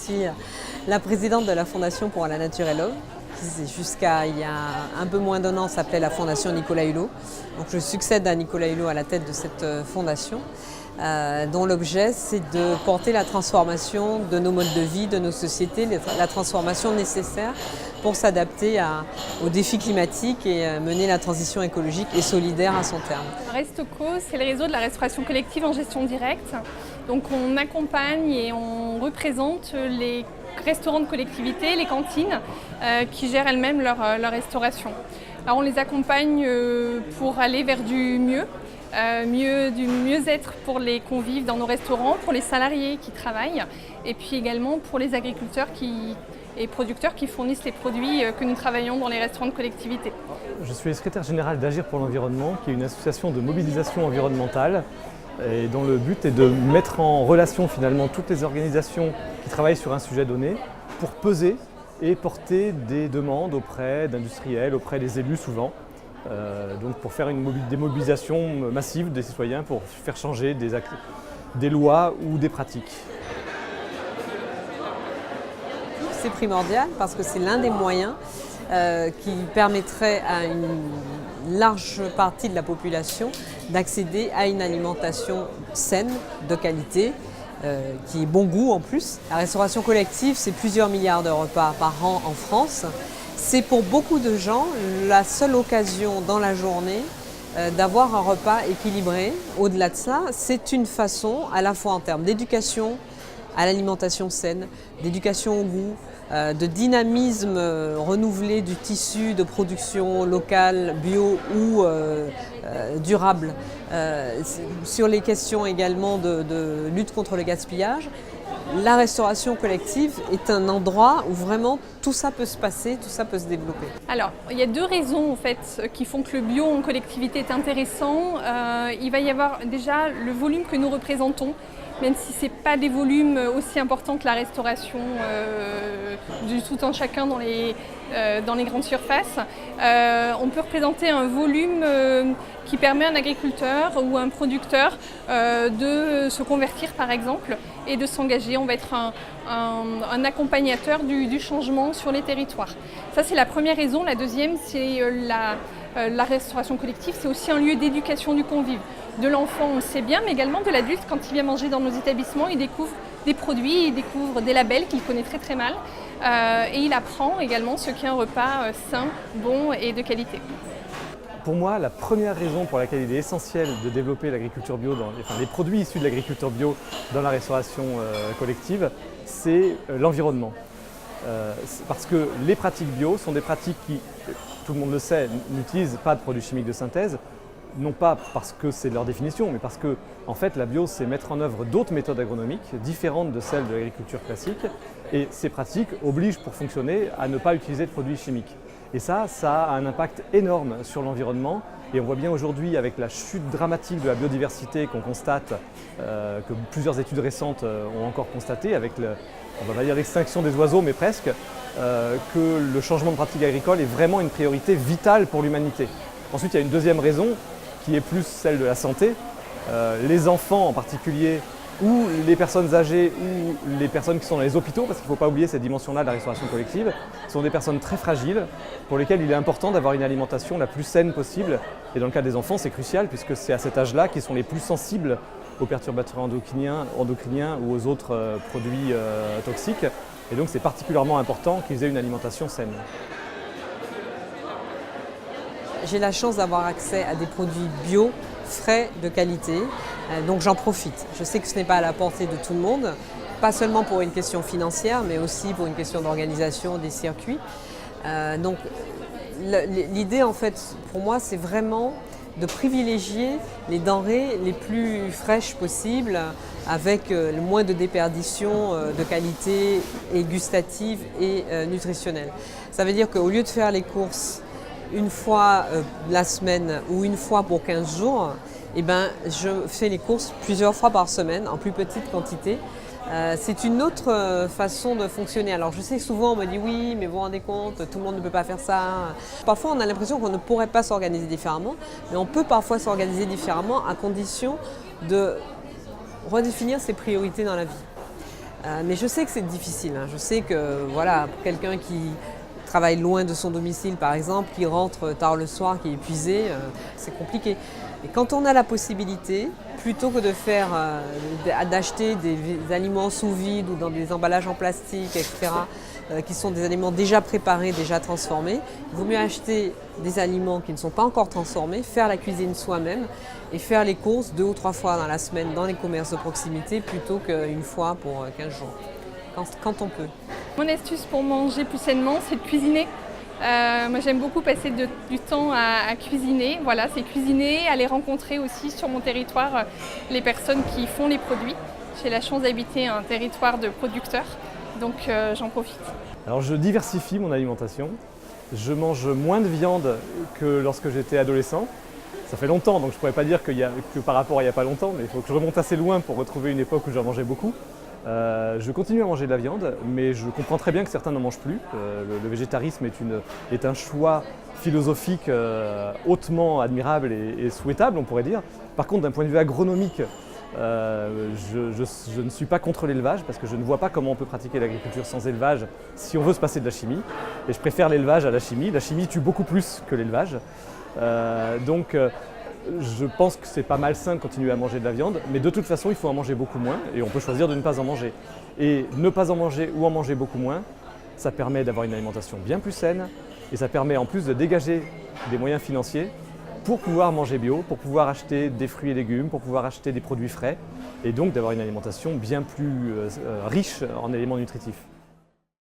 aussi la présidente de la Fondation pour la Nature et l'Homme, qui jusqu'à il y a un peu moins d'un an s'appelait la Fondation Nicolas Hulot. Donc je succède à Nicolas Hulot à la tête de cette fondation, dont l'objet c'est de porter la transformation de nos modes de vie, de nos sociétés, la transformation nécessaire pour s'adapter aux défis climatiques et mener la transition écologique et solidaire à son terme. Restco, c'est le réseau de la restauration collective en gestion directe. Donc on accompagne et on représente les restaurants de collectivité, les cantines qui gèrent elles-mêmes leur restauration. Alors on les accompagne pour aller vers du mieux-être pour les convives dans nos restaurants, pour les salariés qui travaillent et puis également pour les agriculteurs et producteurs qui fournissent les produits que nous travaillons dans les restaurants de collectivité. Je suis le secrétaire général d'Agir pour l'environnement, qui est une association de mobilisation environnementale et dont le but est de mettre en relation finalement toutes les organisations qui travaillent sur un sujet donné pour peser et porter des demandes auprès d'industriels, auprès des élus souvent. Donc pour faire des mobilisations massives des citoyens pour faire changer des lois ou des pratiques. C'est primordial parce que c'est l'un des moyens qui permettrait à une large partie de la population d'accéder à une alimentation saine, de qualité, qui est bon goût en plus. La restauration collective, c'est plusieurs milliards de repas par an en France. C'est pour beaucoup de gens la seule occasion dans la journée d'avoir un repas équilibré. Au-delà de ça, c'est une façon, à la fois en termes d'éducation à l'alimentation saine, d'éducation au goût, de dynamisme renouvelé du tissu de production locale, bio ou durable. Sur les questions également de lutte contre le gaspillage, la restauration collective est un endroit où vraiment tout ça peut se passer, tout ça peut se développer. Alors, il y a deux raisons en fait qui font que le bio en collectivité est intéressant. Il va y avoir déjà le volume que nous représentons, même si ce n'est pas des volumes aussi importants que la restauration du tout en chacun dans les grandes surfaces. On peut représenter un volume qui permet à un agriculteur ou à un producteur de se convertir par exemple et de s'engager. On va être un accompagnateur du changement sur les territoires. Ça c'est la première raison. La deuxième c'est la restauration collective, c'est aussi un lieu d'éducation du convive. De l'enfant, on le sait bien, mais également de l'adulte. Quand il vient manger dans nos établissements, il découvre des produits, il découvre des labels qu'il connaît très très mal. Et il apprend également ce qu'est un repas sain, bon et de qualité. Pour moi, la première raison pour laquelle il est essentiel de développer l'agriculture bio, les produits issus de l'agriculture bio dans la restauration collective, c'est l'environnement. Parce que les pratiques bio sont des pratiques qui, tout le monde le sait, n'utilisent pas de produits chimiques de synthèse. Non pas parce que c'est leur définition, mais parce que en fait, la bio, c'est mettre en œuvre d'autres méthodes agronomiques différentes de celles de l'agriculture classique. Et ces pratiques obligent pour fonctionner à ne pas utiliser de produits chimiques. Et ça a un impact énorme sur l'environnement. Et on voit bien aujourd'hui avec la chute dramatique de la biodiversité qu'on constate, que plusieurs études récentes ont encore constaté, avec on va dire l'extinction des oiseaux, mais presque, que le changement de pratique agricole est vraiment une priorité vitale pour l'humanité. Ensuite, il y a une deuxième raison qui est plus celle de la santé. Les enfants en particulier, ou les personnes âgées, ou les personnes qui sont dans les hôpitaux, parce qu'il ne faut pas oublier cette dimension-là de la restauration collective, sont des personnes très fragiles pour lesquelles il est important d'avoir une alimentation la plus saine possible. Et dans le cas des enfants, c'est crucial puisque c'est à cet âge-là qu'ils sont les plus sensibles aux perturbateurs endocriniens ou aux autres produits toxiques. Et donc c'est particulièrement important qu'ils aient une alimentation saine. J'ai la chance d'avoir accès à des produits bio, frais, de qualité, donc j'en profite. Je sais que ce n'est pas à la portée de tout le monde, pas seulement pour une question financière, mais aussi pour une question d'organisation des circuits. Donc l'idée en fait pour moi c'est vraiment de privilégier les denrées les plus fraîches possibles avec le moins de déperdition de qualité et gustative et nutritionnelle. Ça veut dire qu'au lieu de faire les courses une fois la semaine ou une fois pour 15 jours, eh ben, je fais les courses plusieurs fois par semaine en plus petite quantité. C'est une autre façon de fonctionner. Alors je sais que souvent on me dit oui, mais vous vous rendez compte, tout le monde ne peut pas faire ça. Parfois on a l'impression qu'on ne pourrait pas s'organiser différemment, mais on peut parfois s'organiser différemment à condition de redéfinir ses priorités dans la vie. Mais je sais que c'est difficile. Je sais que voilà, pour quelqu'un qui travaille loin de son domicile par exemple, qui rentre tard le soir, qui est épuisé, c'est compliqué. Et quand on a la possibilité, plutôt que d'acheter des aliments sous vide ou dans des emballages en plastique, etc., qui sont des aliments déjà préparés, déjà transformés, il vaut mieux acheter des aliments qui ne sont pas encore transformés, faire la cuisine soi-même et faire les courses 2 ou 3 fois dans la semaine dans les commerces de proximité plutôt qu'une fois pour 15 jours, quand on peut. Mon astuce pour manger plus sainement, c'est de cuisiner. Moi j'aime beaucoup passer du temps à cuisiner. Voilà, c'est cuisiner, aller rencontrer aussi sur mon territoire les personnes qui font les produits. J'ai la chance d'habiter un territoire de producteurs, donc j'en profite. Alors je diversifie mon alimentation. Je mange moins de viande que lorsque j'étais adolescent. Ça fait longtemps, donc je ne pourrais pas dire que par rapport à il n'y a pas longtemps, mais il faut que je remonte assez loin pour retrouver une époque où j'en mangeais beaucoup. Je continue à manger de la viande, mais je comprends très bien que certains n'en mangent plus. Le végétarisme est un choix philosophique hautement admirable et souhaitable, on pourrait dire. Par contre, d'un point de vue agronomique, je ne suis pas contre l'élevage parce que je ne vois pas comment on peut pratiquer l'agriculture sans élevage si on veut se passer de la chimie. Et je préfère l'élevage à la chimie. La chimie tue beaucoup plus que l'élevage. Je pense que c'est pas malsain de continuer à manger de la viande, mais de toute façon, il faut en manger beaucoup moins et on peut choisir de ne pas en manger. Et ne pas en manger ou en manger beaucoup moins, ça permet d'avoir une alimentation bien plus saine et ça permet en plus de dégager des moyens financiers pour pouvoir manger bio, pour pouvoir acheter des fruits et légumes, pour pouvoir acheter des produits frais et donc d'avoir une alimentation bien plus riche en éléments nutritifs.